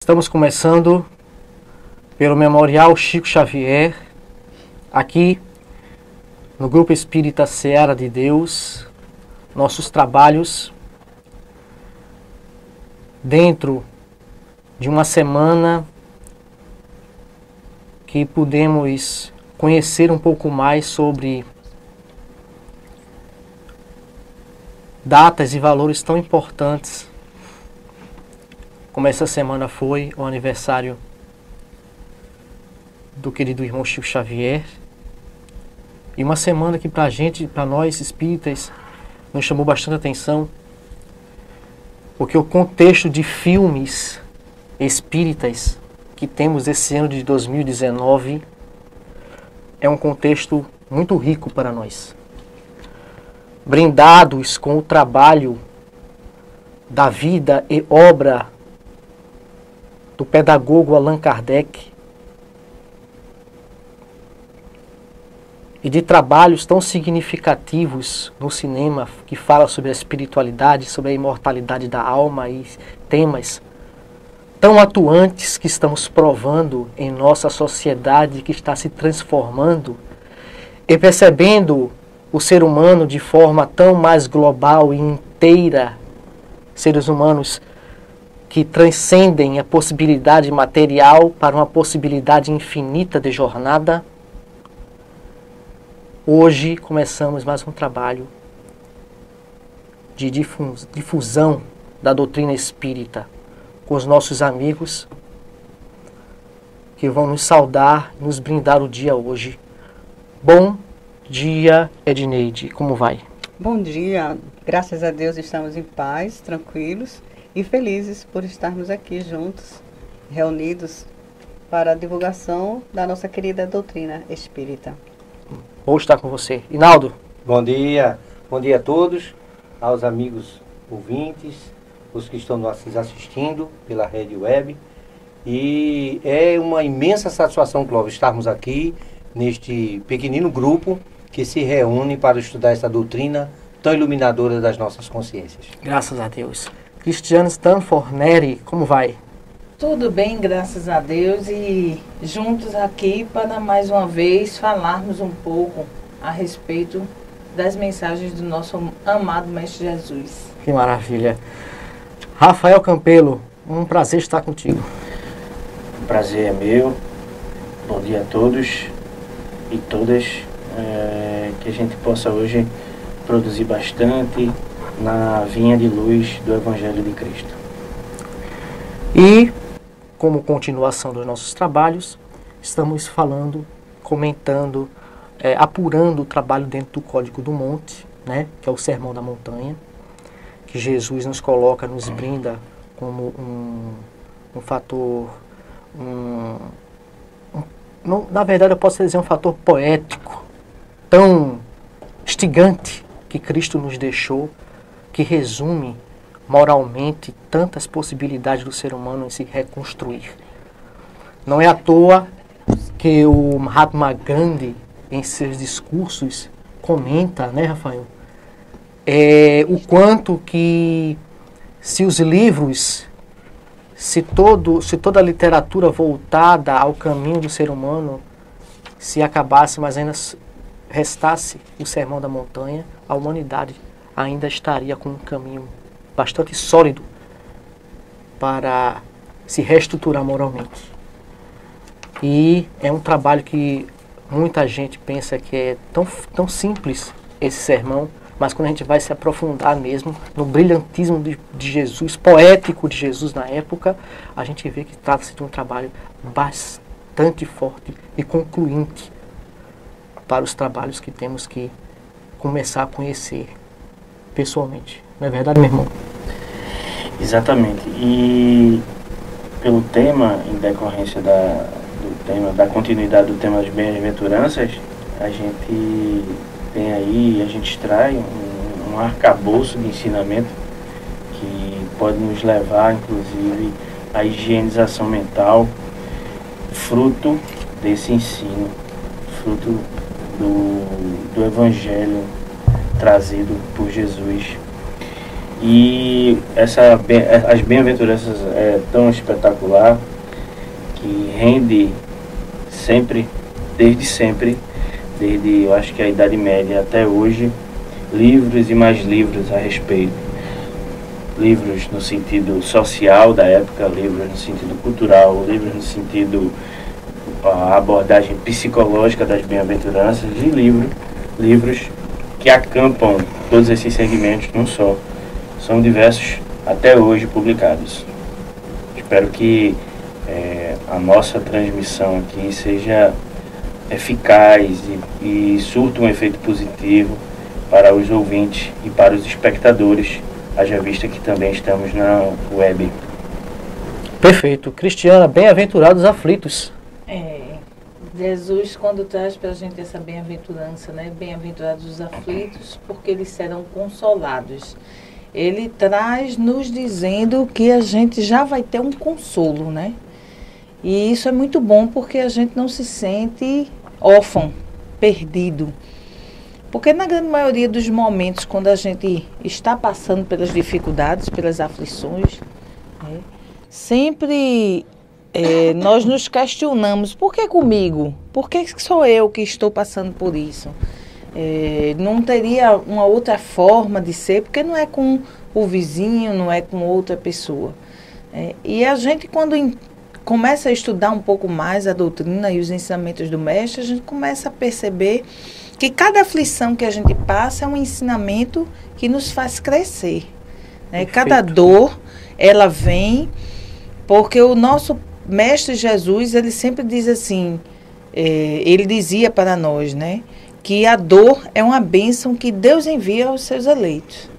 Estamos começando pelo Memorial Chico Xavier, aqui no Grupo Espírita Seara de Deus, nossos trabalhos dentro de uma semana que pudemos conhecer um pouco mais sobre datas e valores tão importantes como essa semana foi o aniversário do querido irmão Chico Xavier. E uma semana que pra gente, pra nós espíritas, nos chamou bastante atenção, porque o contexto de filmes espíritas que temos esse ano de 2019 é um contexto muito rico para nós. Brindados com o trabalho da vida e obra do pedagogo Allan Kardec e de trabalhos tão significativos no cinema que fala sobre a espiritualidade, sobre a imortalidade da alma e temas tão atuantes que estamos provando em nossa sociedade que está se transformando e percebendo o ser humano de forma tão mais global e inteira, seres humanos que transcendem a possibilidade material para uma possibilidade infinita de jornada. Hoje começamos mais um trabalho de difusão da doutrina espírita com os nossos amigos que vão nos saudar, nos brindar o dia hoje. Bom dia, Edneide, como vai? Bom dia, graças a Deus estamos em paz, tranquilos e felizes por estarmos aqui juntos, reunidos para a divulgação da nossa querida doutrina espírita. Vou estar com você. Inaldo. Bom dia a todos, aos amigos ouvintes, os que estão nos assistindo pela rede web. E é uma imensa satisfação, Clóvis, estarmos aqui neste pequenino grupo que se reúne para estudar essa doutrina tão iluminadora das nossas consciências. Graças a Deus. Cristiano Stanford Neri, como vai? Tudo bem, graças a Deus, e juntos aqui para mais uma vez falarmos um pouco a respeito das mensagens do nosso amado Mestre Jesus. Que maravilha. Rafael Campelo, um prazer estar contigo. O prazer é meu. Bom dia a todos e todas. Que a gente possa hoje produzir bastante na vinha de luz do Evangelho de Cristo. E, como continuação dos nossos trabalhos, estamos falando, comentando, apurando o trabalho dentro do Código do Monte, né, que é o Sermão da Montanha, que Jesus nos coloca, nos brinda como um fator, na verdade eu posso dizer um fator poético, tão instigante que Cristo nos deixou, que resume moralmente tantas possibilidades do ser humano em se reconstruir. Não é à toa que o Mahatma Gandhi, em seus discursos, comenta, né, Rafael, o quanto que se os livros, se toda a literatura voltada ao caminho do ser humano se acabasse, mas ainda restasse o Sermão da Montanha, a humanidade ainda estaria com um caminho bastante sólido para se reestruturar moralmente. E é um trabalho que muita gente pensa que é tão simples esse sermão, mas quando a gente vai se aprofundar mesmo no brilhantismo de Jesus, poético de Jesus na época, a gente vê que trata-se de um trabalho bastante forte e concluinte para os trabalhos que temos que começar a conhecer pessoalmente. Não é verdade, meu irmão? Exatamente. E pelo tema, em decorrência da continuidade do tema das bem-aventuranças, a gente tem aí, a gente extrai um arcabouço de ensinamento que pode nos levar, inclusive, à higienização mental, fruto desse ensino, fruto do Evangelho trazido por Jesus. E as bem-aventuranças é tão espetacular que rende sempre, desde eu acho que a Idade Média até hoje, livros e mais livros a respeito. Livros no sentido social da época, livros no sentido cultural, livros no sentido a abordagem psicológica das bem-aventuranças e livros que acampam todos esses segmentos num só. São diversos até hoje publicados. Espero que a nossa transmissão aqui seja eficaz e surta um efeito positivo para os ouvintes e para os espectadores, haja vista que também estamos na web. Perfeito. Cristiana, bem-aventurados aflitos. Jesus, quando traz para a gente essa bem-aventurança, né? Bem-aventurados os aflitos, porque eles serão consolados. Ele traz nos dizendo que a gente já vai ter um consolo, né? E isso é muito bom porque a gente não se sente órfão, perdido. Porque na grande maioria dos momentos, quando a gente está passando pelas dificuldades, pelas aflições, né, sempre nós nos questionamos, por que comigo? Por que sou eu que estou passando por isso? Não teria uma outra forma de ser, porque não é com o vizinho, não é com outra pessoa. E a gente, quando começa a estudar um pouco mais a doutrina e os ensinamentos do mestre, a gente começa a perceber que cada aflição que a gente passa é um ensinamento que nos faz crescer. Né? Cada dor, ela vem porque o nosso mestre Jesus, ele sempre diz assim, ele dizia para nós, né, que a dor é uma bênção que Deus envia aos seus eleitos.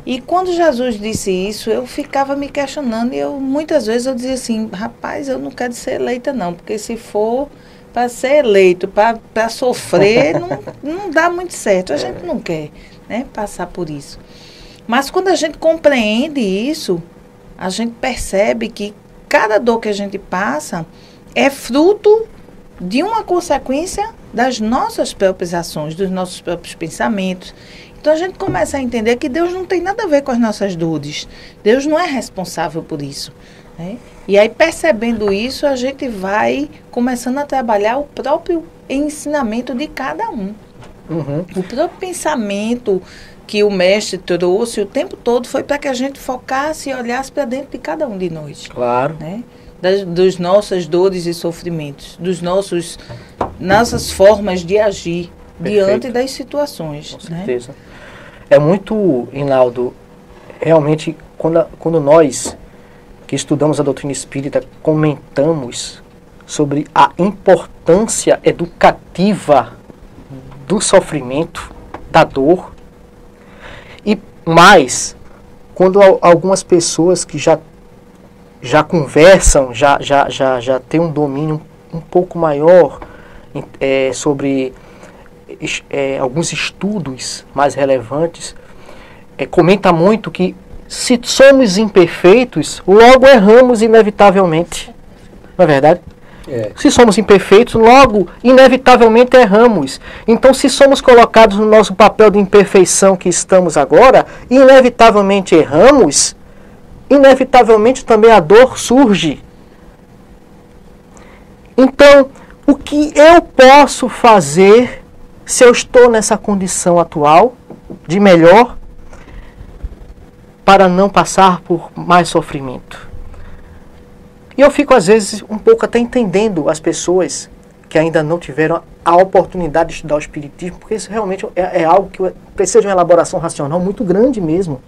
E quando Jesus disse isso, eu ficava me questionando e muitas vezes eu dizia assim, rapaz, eu não quero ser eleita não, porque se for para ser eleito, para sofrer, não dá muito certo. A gente não quer, né, passar por isso. Mas quando a gente compreende isso, a gente percebe que cada dor que a gente passa é fruto de uma consequência das nossas próprias ações, dos nossos próprios pensamentos. Então a gente começa a entender que Deus não tem nada a ver com as nossas dores. Deus não é responsável por isso. Né? E aí, percebendo isso, a gente vai começando a trabalhar o próprio ensinamento de cada um. O próprio pensamento que o mestre trouxe o tempo todo foi para que a gente focasse e olhasse para dentro de cada um de nós. Claro. Né? Das nossas dores e sofrimentos, nossas formas de agir. Perfeito. Diante das situações. Com certeza. Né? É muito, Hinaldo, realmente, quando nós que estudamos a doutrina espírita comentamos sobre a importância educativa do sofrimento, da dor, e mais, quando algumas pessoas que já conversam, já têm um domínio um pouco maior sobre alguns estudos mais relevantes, comenta muito que se somos imperfeitos, logo erramos inevitavelmente. Não é verdade? Se somos imperfeitos, logo inevitavelmente erramos. Então, se somos colocados no nosso papel de imperfeição que estamos agora, inevitavelmente erramos, inevitavelmente também a dor surge. Então, o que eu posso fazer se eu estou nessa condição atual de melhor para não passar por mais sofrimento? E eu fico às vezes um pouco até entendendo as pessoas que ainda não tiveram a oportunidade de estudar o Espiritismo, porque isso realmente é algo que precisa de uma elaboração racional muito grande mesmo.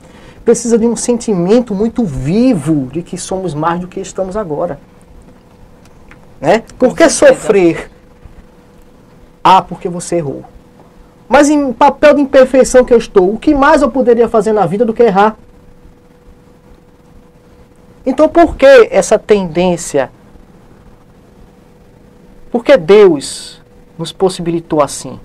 Precisa de um sentimento muito vivo de que somos mais do que estamos agora. Né? Por que sofrer? Porque você errou. Mas em papel de imperfeição que eu estou, o que mais eu poderia fazer na vida do que errar? Então por que essa tendência? Por que Deus nos possibilitou assim?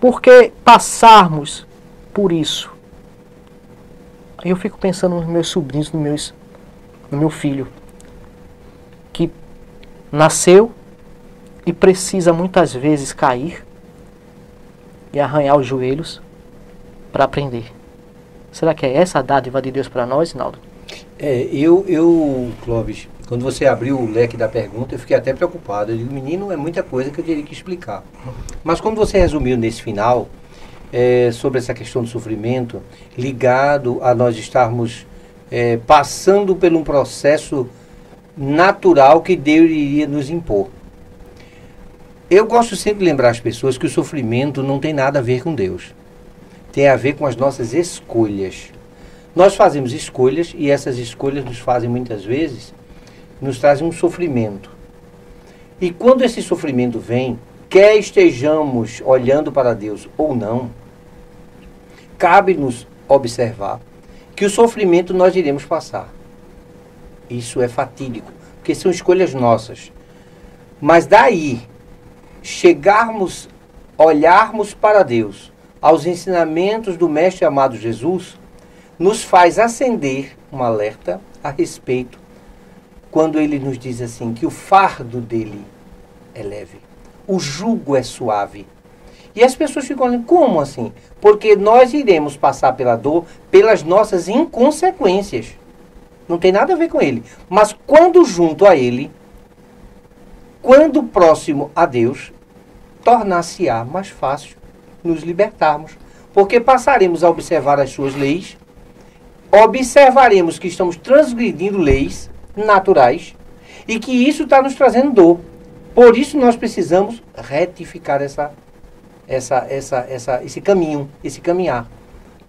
Por que passarmos por isso? Aí eu fico pensando nos meus sobrinhos, no meu filho, que nasceu e precisa muitas vezes cair e arranhar os joelhos para aprender. Será que é essa a dádiva de Deus para nós, Naldo? Clóvis, quando você abriu o leque da pergunta, eu fiquei até preocupado. Eu digo, menino, é muita coisa que eu teria que explicar. Mas como você resumiu nesse final, sobre essa questão do sofrimento, ligado a nós estarmos passando por um processo natural que Deus iria nos impor. Eu gosto sempre de lembrar as pessoas que o sofrimento não tem nada a ver com Deus. Tem a ver com as nossas escolhas. Nós fazemos escolhas e essas escolhas nos fazem muitas vezes, nos trazem um sofrimento. E quando esse sofrimento vem, quer estejamos olhando para Deus ou não, cabe-nos observar que o sofrimento nós iremos passar. Isso é fatídico, porque são escolhas nossas. Mas daí, chegarmos, olharmos para Deus, aos ensinamentos do Mestre amado Jesus, nos faz acender um alerta a respeito, quando ele nos diz assim, que o fardo dele é leve, o jugo é suave. E as pessoas ficam olhando, como assim? Porque nós iremos passar pela dor pelas nossas inconsequências. Não tem nada a ver com ele. Mas quando junto a ele, quando próximo a Deus, tornar-se-á mais fácil nos libertarmos. Porque passaremos a observar as suas leis, observaremos que estamos transgredindo leis naturais e que isso está nos trazendo dor. Por isso nós precisamos retificar esse caminho, esse caminhar.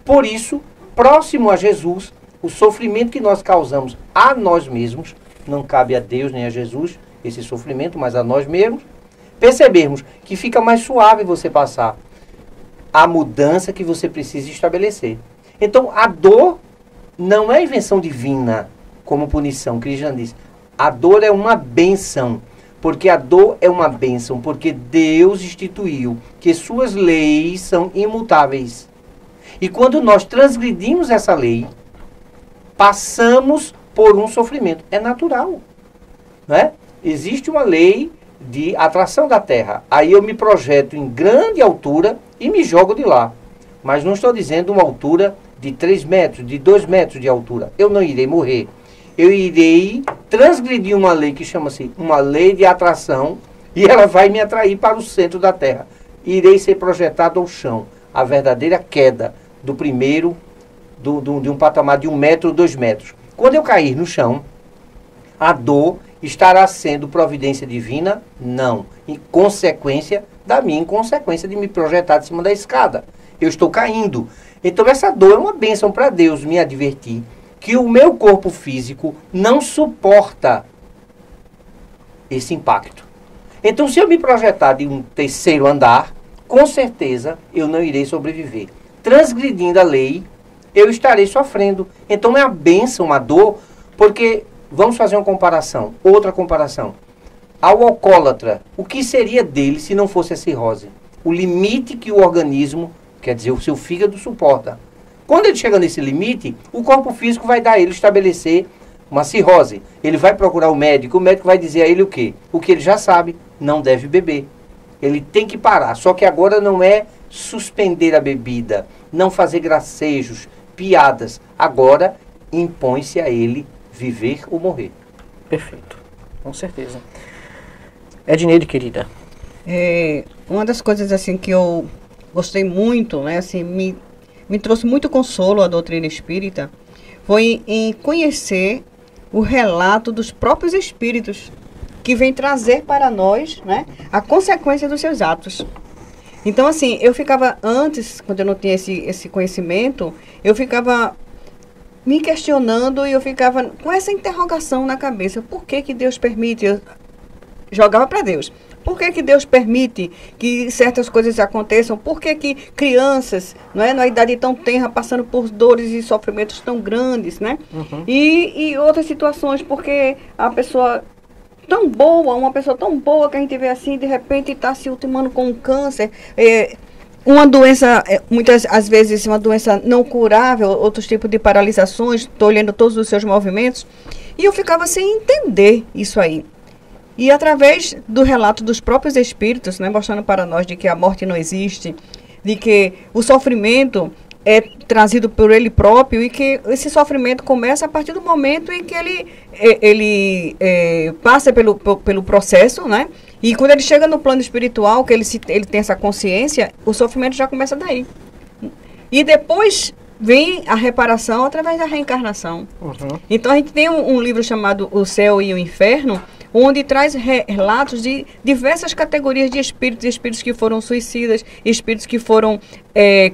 Por isso, próximo a Jesus, o sofrimento que nós causamos a nós mesmos, não cabe a Deus nem a Jesus esse sofrimento, mas a nós mesmos, percebermos que fica mais suave você passar a mudança que você precisa estabelecer. Então, a dor não é invenção divina como punição, Cristo diz. A dor é uma bênção, porque a dor é uma bênção, porque Deus instituiu que suas leis são imutáveis. E quando nós transgredimos essa lei, passamos por um sofrimento. É natural, né? Existe uma lei de atração da Terra. Aí eu me projeto em grande altura e me jogo de lá. Mas não estou dizendo uma altura de 3 metros, de 2 metros de altura. Eu não irei morrer. Eu irei transgredir uma lei que chama-se uma lei de atração e ela vai me atrair para o centro da Terra. Irei ser projetado ao chão. A verdadeira queda do primeiro, de um patamar de 1 metro, 2 metros. Quando eu cair no chão, a dor estará sendo providência divina? Não. Em consequência da minha inconsequência de me projetar de cima da escada. Eu estou caindo. Então essa dor é uma bênção para Deus me advertir que o meu corpo físico não suporta esse impacto. Então se eu me projetar de um 3º andar, com certeza eu não irei sobreviver. Transgredindo a lei, eu estarei sofrendo. Então é uma bênção, uma dor, porque vamos fazer uma comparação, outra comparação. Ao alcoólatra, o que seria dele se não fosse a cirrose? O limite que o organismo, quer dizer, o seu fígado suporta. Quando ele chega nesse limite, o corpo físico vai dar a ele estabelecer uma cirrose. Ele vai procurar o médico vai dizer a ele o quê? O que ele já sabe, não deve beber. Ele tem que parar, só que agora não é suspender a bebida, não fazer gracejos, piadas. Agora impõe-se a ele viver ou morrer. Perfeito, com certeza. Edneide, querida. Uma das coisas assim que eu gostei muito, né, assim, me trouxe muito consolo a doutrina espírita, foi em conhecer o relato dos próprios espíritos que vem trazer para nós, né, a consequência dos seus atos. Então, assim, eu ficava antes, quando eu não tinha esse conhecimento, eu ficava me questionando e eu ficava com essa interrogação na cabeça. Por que que Deus permite? Eu jogava para Deus. Por que que Deus permite que certas coisas aconteçam? Por que que crianças, não é, numa idade tão tenra, passando por dores e sofrimentos tão grandes, né? Uhum. E outras situações, porque a pessoa tão boa, uma pessoa tão boa que a gente vê assim, de repente está se ultimando com um câncer, uma doença, muitas às vezes uma doença não curável, outros tipos de paralisações, estou olhando todos os seus movimentos, e eu ficava sem entender isso aí. E através do relato dos próprios espíritos, né, mostrando para nós de que a morte não existe, de que o sofrimento é trazido por ele próprio e que esse sofrimento começa a partir do momento em que ele passa pelo processo, né? E quando ele chega no plano espiritual, que ele tem essa consciência, o sofrimento já começa daí. E depois vem a reparação através da reencarnação. Uhum. Então a gente tem um livro chamado O Céu e o Inferno, onde traz relatos de diversas categorias de espíritos que foram suicidas, espíritos que foram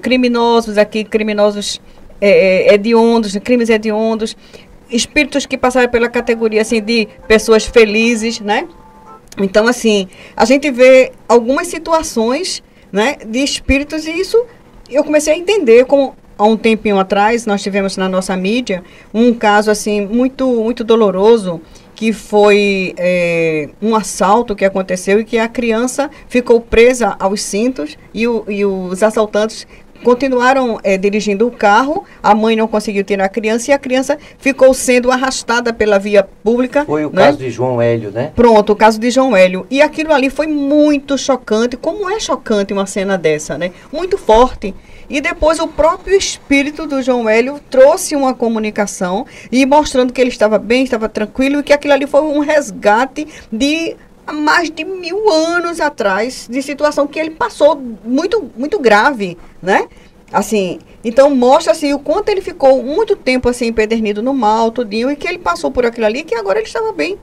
criminosos, criminosos hediondos, crimes hediondos, espíritos que passaram pela categoria assim, de pessoas felizes, né? Então, assim, a gente vê algumas situações, né, de espíritos, e isso eu comecei a entender como há um tempinho atrás nós tivemos na nossa mídia um caso assim muito, muito doloroso, que foi um assalto que aconteceu e que a criança ficou presa aos cintos e os assaltantes continuaram dirigindo o carro, a mãe não conseguiu tirar a criança e a criança ficou sendo arrastada pela via pública. Foi o né? caso de João Hélio, né? Pronto, o caso de João Hélio. E aquilo ali foi muito chocante. Como é chocante uma cena dessa, né? Muito forte. E depois o próprio espírito do João Hélio trouxe uma comunicação e mostrando que ele estava bem, estava tranquilo e que aquilo ali foi um resgate de há mais de 1000 anos atrás, de situação que ele passou muito, muito grave, né? Assim, então mostra assim, o quanto ele ficou muito tempo assim, empedernido no mal, tudinho, e que ele passou por aquilo ali, que agora ele estava bem.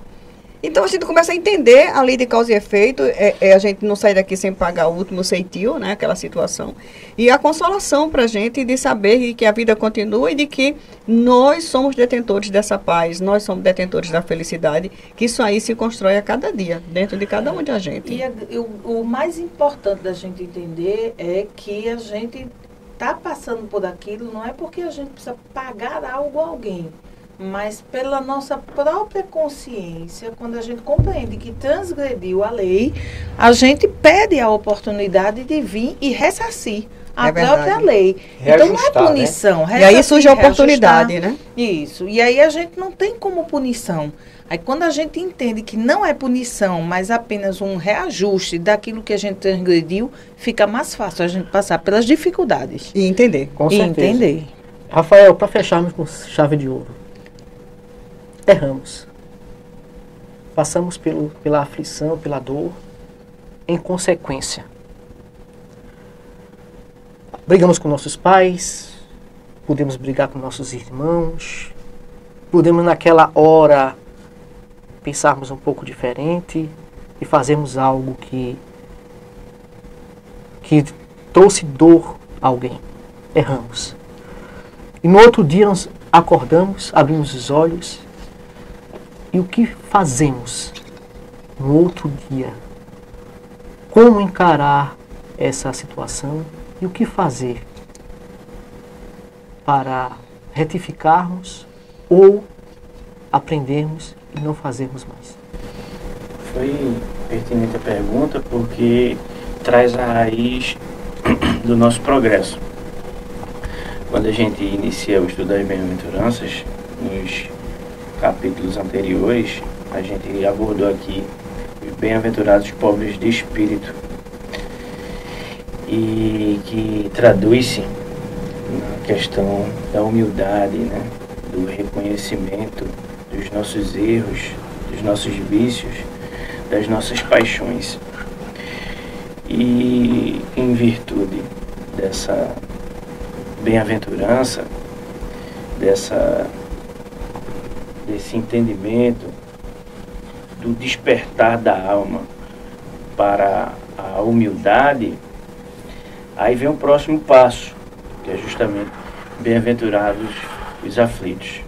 Então a gente começa a entender a lei de causa e efeito, a gente não sair daqui sem pagar o último ceitil, né, aquela situação. E a consolação para a gente de saber que a vida continua e de que nós somos detentores dessa paz, nós somos detentores da felicidade, que isso aí se constrói a cada dia, dentro de cada um de a gente. E o mais importante da gente entender é que a gente está passando por aquilo, não é porque a gente precisa pagar algo a alguém, mas pela nossa própria consciência, quando a gente compreende que transgrediu a lei, a gente pede a oportunidade de vir e ressarcir a própria lei. Então não é punição. Né? E aí surge a oportunidade, né? Isso. E aí a gente não tem como punição. Aí quando a gente entende que não é punição, mas apenas um reajuste daquilo que a gente transgrediu, fica mais fácil a gente passar pelas dificuldades. E entender. Com certeza. Entender. Rafael, para fecharmos com chave de ouro. Erramos. Passamos pela aflição, pela dor, em consequência. Brigamos com nossos pais, podemos brigar com nossos irmãos, podemos naquela hora pensarmos um pouco diferente e fazermos algo que trouxe dor a alguém. Erramos. E no outro dia nós acordamos, abrimos os olhos. E o que fazemos no outro dia? Como encarar essa situação e o que fazer para retificarmos ou aprendermos e não fazermos mais? Foi pertinente a pergunta porque traz a raiz do nosso progresso. Quando a gente inicia o estudo das bem-aventuranças, nos capítulos anteriores, a gente abordou aqui os bem-aventurados pobres de espírito, e que traduz-se na questão da humildade, né? Do reconhecimento dos nossos erros, dos nossos vícios, das nossas paixões. E em virtude dessa bem-aventurança, desse entendimento, do despertar da alma para a humildade, aí vem o próximo passo, que é justamente bem-aventurados os aflitos.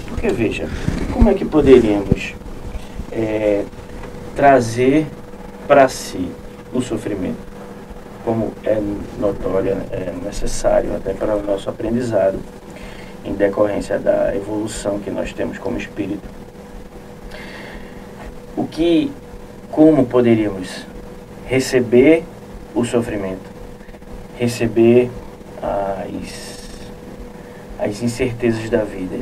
Porque veja, como é que poderíamos trazer para si o sofrimento, como é notório, é necessário até para o nosso aprendizado, em decorrência da evolução que nós temos como espírito. Como poderíamos receber o sofrimento, receber as incertezas da vida,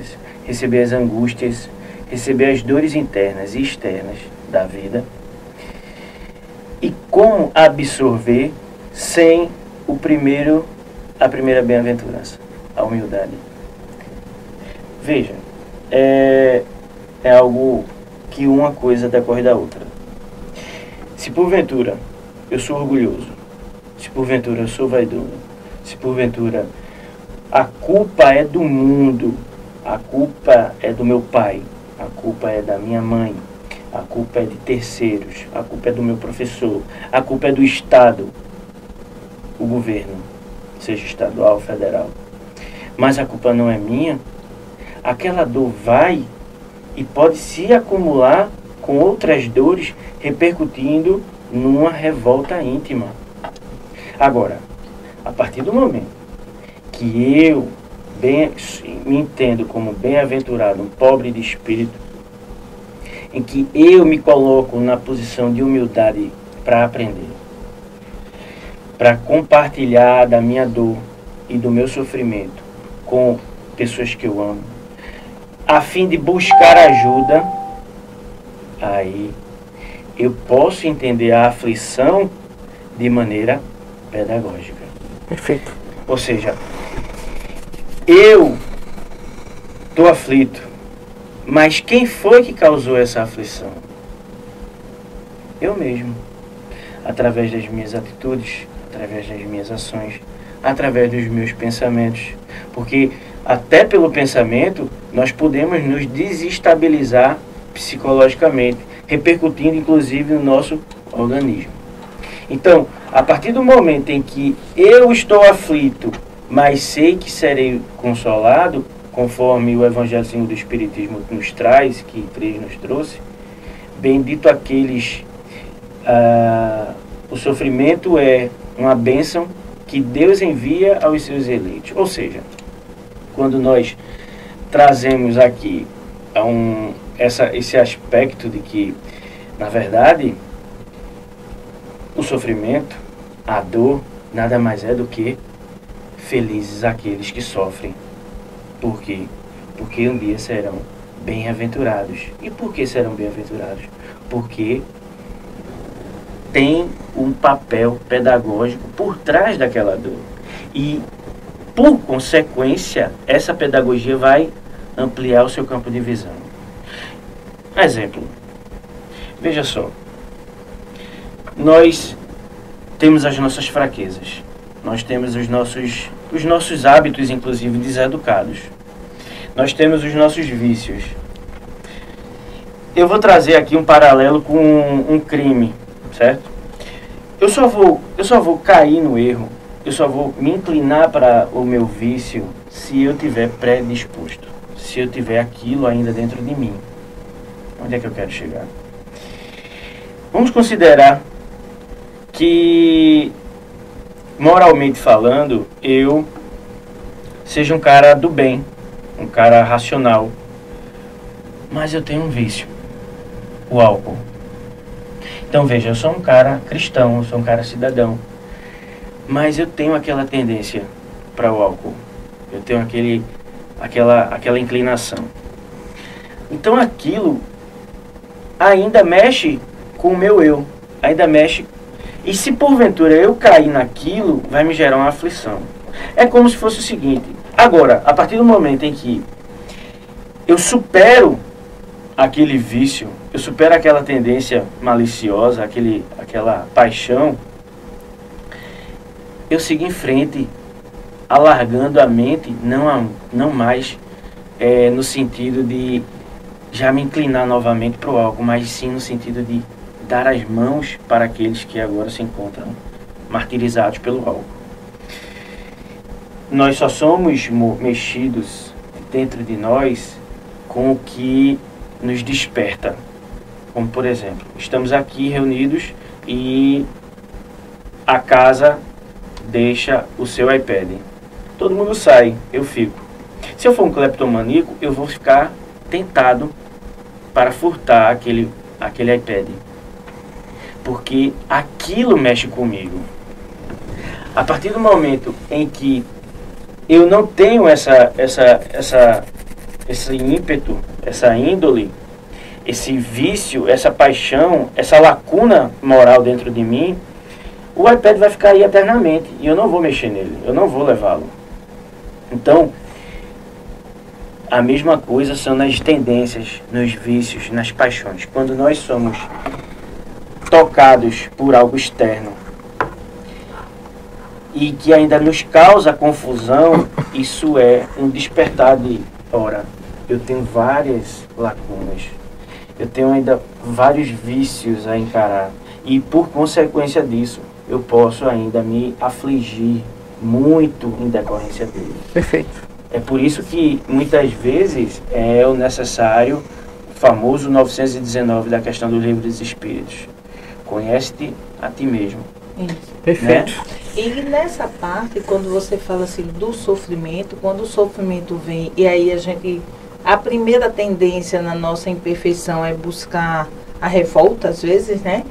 receber as angústias, receber as dores internas e externas da vida, e como absorver sem a primeira bem-aventurança, a humildade. Veja, é algo que uma coisa decorre da outra. Se porventura eu sou orgulhoso, se porventura eu sou vaidoso, se porventura a culpa é do mundo, a culpa é do meu pai, a culpa é da minha mãe, a culpa é de terceiros, a culpa é do meu professor, a culpa é do Estado, o governo, seja estadual, federal, mas a culpa não é minha, aquela dor vai e pode se acumular com outras dores, repercutindo numa revolta íntima. Agora, a partir do momento que eu me entendo como bem-aventurado, um pobre de espírito, em que eu me coloco na posição de humildade para aprender, para compartilhar da minha dor e do meu sofrimento com pessoas que eu amo, a fim de buscar ajuda, aí eu posso entender a aflição de maneira pedagógica. Perfeito. Ou seja, eu estou aflito, mas quem foi que causou essa aflição? Eu mesmo. Através das minhas atitudes, através das minhas ações, através dos meus pensamentos. Porque até pelo pensamento nós podemos nos desestabilizar psicologicamente, repercutindo inclusive no nosso organismo. Então, a partir do momento em que eu estou aflito, mas sei que serei consolado, conforme o Evangelho segundo o Espiritismo nos traz, que Cristo nos trouxe, bendito aqueles... o sofrimento é uma bênção que Deus envia aos seus eleitos. Ou seja, quando nós trazemos aqui esse aspecto de que, na verdade, o sofrimento, a dor, nada mais é do que felizes aqueles que sofrem. Por quê? Porque um dia serão bem-aventurados. E por que serão bem-aventurados? Porque tem um papel pedagógico por trás daquela dor. E, por consequência, essa pedagogia vai ampliar o seu campo de visão. Exemplo. Veja só. Nós temos as nossas fraquezas. Nós temos os nossos hábitos, inclusive, deseducados. Nós temos os nossos vícios. Eu vou trazer aqui um paralelo com um crime, certo? Eu só vou cair no erro, eu só vou me inclinar para o meu vício se eu tiver predisposto, se eu tiver aquilo ainda dentro de mim. Onde é que eu quero chegar? Vamos considerar que, moralmente falando, eu seja um cara do bem, um cara racional, mas eu tenho um vício, o álcool. Então veja, eu sou um cara cristão, eu sou um cara cidadão, mas eu tenho aquela tendência para o álcool, eu tenho aquela inclinação. Então aquilo ainda mexe com o meu eu, ainda mexe, e se porventura eu cair naquilo, vai me gerar uma aflição. É como se fosse o seguinte: agora, a partir do momento em que eu supero aquele vício, eu supero aquela tendência maliciosa, aquela paixão, eu sigo em frente, alargando a mente, não mais no sentido de já me inclinar novamente para o álcool, mas sim no sentido de dar as mãos para aqueles que agora se encontram martirizados pelo álcool. Nós só somos mexidos dentro de nós com o que nos desperta. Como, por exemplo, estamos aqui reunidos e a casa deixa o seu iPad. Todo mundo sai, eu fico. Se eu for um cleptomaníaco, eu vou ficar tentado para furtar aquele iPad. Porque aquilo mexe comigo. A partir do momento em que eu não tenho esse ímpeto, essa índole, esse vício, essa paixão, essa lacuna moral dentro de mim, o iPad vai ficar aí eternamente e eu não vou mexer nele, eu não vou levá-lo. Então, a mesma coisa são nas tendências, nos vícios, nas paixões. Quando nós somos tocados por algo externo e que ainda nos causa confusão, isso é um despertar de, ora, eu tenho várias lacunas, eu tenho ainda vários vícios a encarar e por consequência disso eu posso ainda me afligir muito em decorrência dele. Perfeito. É por isso que muitas vezes é o necessário, o famoso 919 da questão do livro dos Espíritos. Conhece-te a ti mesmo. Isso. Perfeito. Né? E nessa parte, quando você fala assim do sofrimento, quando o sofrimento vem, e aí a primeira tendência na nossa imperfeição é buscar a revolta, às vezes, né?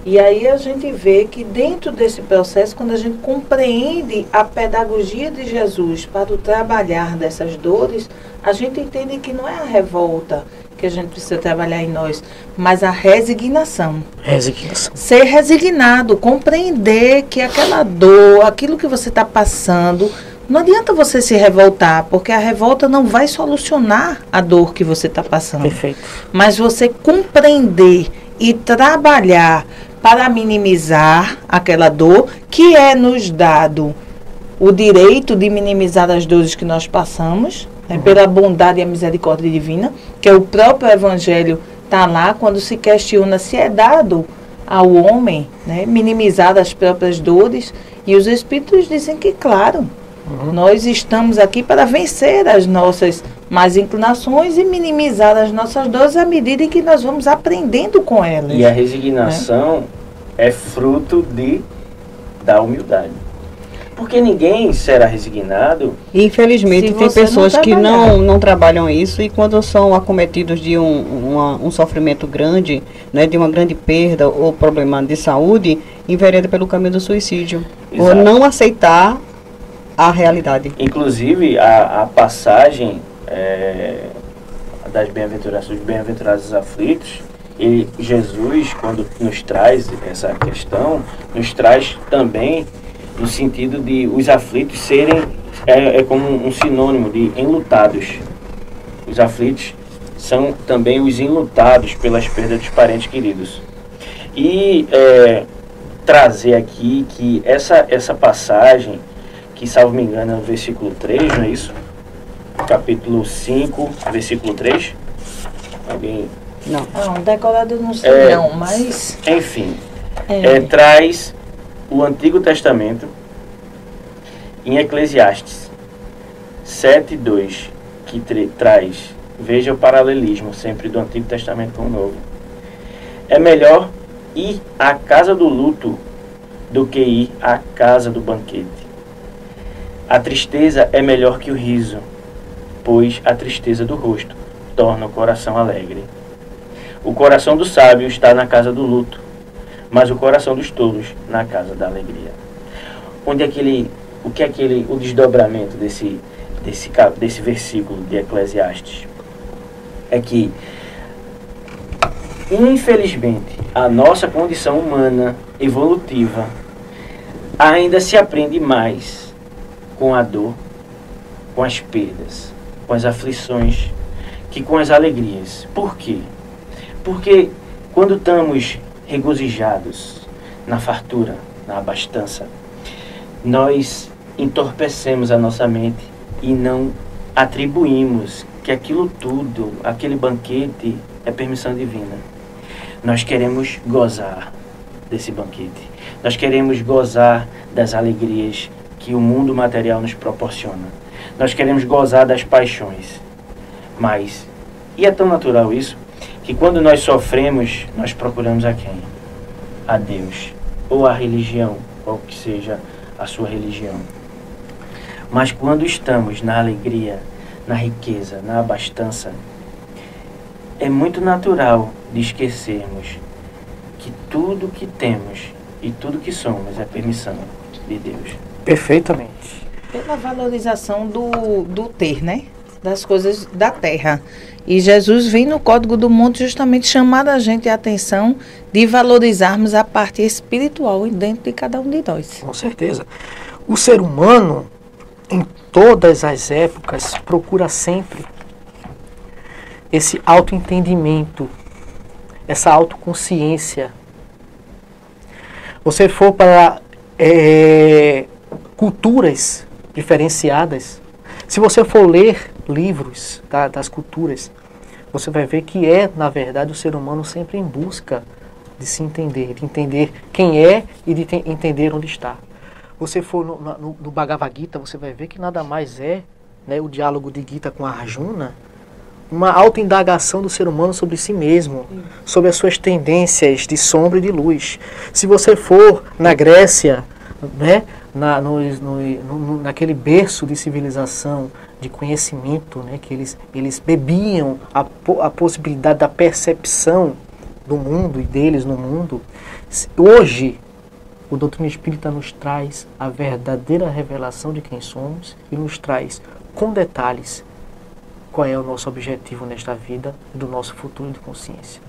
E aí a gente vê que dentro desse processo, quando a gente compreende a pedagogia de Jesus para o trabalhar dessas dores, a gente entende que não é a revolta que a gente precisa trabalhar em nós, mas a resignação. Resignação. Ser resignado, compreender que aquela dor, aquilo que você está passando, não adianta você se revoltar, porque a revolta não vai solucionar a dor que você está passando. Perfeito. Mas você compreender e trabalhar para minimizar aquela dor, que é nos dado o direito de minimizar as dores que nós passamos, né, pela bondade e a misericórdia divina, que é o próprio Evangelho está lá, quando se questiona se é dado ao homem, né, minimizar as próprias dores, e os Espíritos dizem que, claro, nós estamos aqui para vencer as nossas más inclinações e minimizar as nossas dores à medida em que nós vamos aprendendo com elas. E a resignação é fruto da humildade. Porque ninguém será resignado. Infelizmente, Se tem você pessoas não que trabalhar. não trabalham isso e quando são acometidos de um sofrimento grande, né, de uma grande perda ou problema de saúde, envereda pelo caminho do suicídio. Ou Exato. não aceitar a realidade. Inclusive, a passagem das bem-aventuranças, dos bem-aventurados aflitos, e Jesus, quando nos traz essa questão, nos traz também no sentido de os aflitos serem, como um sinônimo de enlutados. Os aflitos são também os enlutados pelas perdas dos parentes queridos. E trazer aqui que essa passagem, que salvo me engano é no versículo 3, não é isso? Capítulo 5, versículo 3. Alguém... Não. Não, decorado eu não sei não, mas... Enfim, traz o Antigo Testamento em Eclesiastes 7:2, que traz, veja o paralelismo sempre do Antigo Testamento com o Novo. É melhor ir à casa do luto do que ir à casa do banquete. A tristeza é melhor que o riso, pois a tristeza do rosto torna o coração alegre. O coração do sábio está na casa do luto, mas o coração dos tolos na casa da alegria. O desdobramento desse versículo de Eclesiastes é que, infelizmente, a nossa condição humana evolutiva ainda se aprende mais com a dor, com as perdas, com as aflições, que com as alegrias. Por quê? Porque quando estamos regozijados na fartura, na abastança, nós entorpecemos a nossa mente e não atribuímos que aquilo tudo, aquele banquete, é permissão divina. Nós queremos gozar desse banquete. Nós queremos gozar das alegrias que o mundo material nos proporciona. Nós queremos gozar das paixões. Mas, e é tão natural isso, que quando nós sofremos, nós procuramos a quem? A Deus, ou a religião, qual que seja a sua religião. Mas quando estamos na alegria, na riqueza, na abastança, é muito natural de esquecermos que tudo que temos e tudo que somos é permissão de Deus. Perfeitamente. Pela valorização do ter, né? Das coisas da terra. E Jesus vem no Código do Monte justamente chamar a gente a atenção de valorizarmos a parte espiritual dentro de cada um de nós. Com certeza. O ser humano, em todas as épocas, procura sempre esse autoentendimento, essa autoconsciência. Você for para culturas diferenciadas, se você for ler livros das culturas, você vai ver que na verdade, o ser humano sempre em busca de se entender, de entender quem é e de entender onde está. Você for no Bhagavad Gita, você vai ver que nada mais né, o diálogo de Gita com Arjuna, uma autoindagação do ser humano sobre si mesmo, sobre as suas tendências de sombra e de luz. Se você for na Grécia, né, naquele berço de civilização, de conhecimento, né, que eles bebiam a possibilidade da percepção do mundo e deles no mundo, hoje o Doutrina Espírita nos traz a verdadeira revelação de quem somos e nos traz com detalhes qual é o nosso objetivo nesta vida e do nosso futuro de consciência.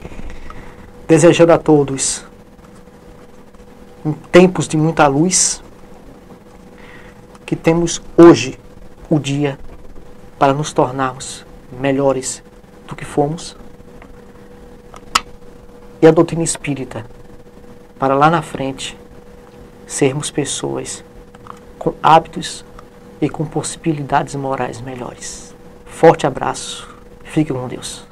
Desejando a todos em tempos de muita luz, que temos hoje o dia para nos tornarmos melhores do que fomos, e a doutrina espírita para lá na frente sermos pessoas com hábitos e com possibilidades morais melhores. Forte abraço, fique com Deus.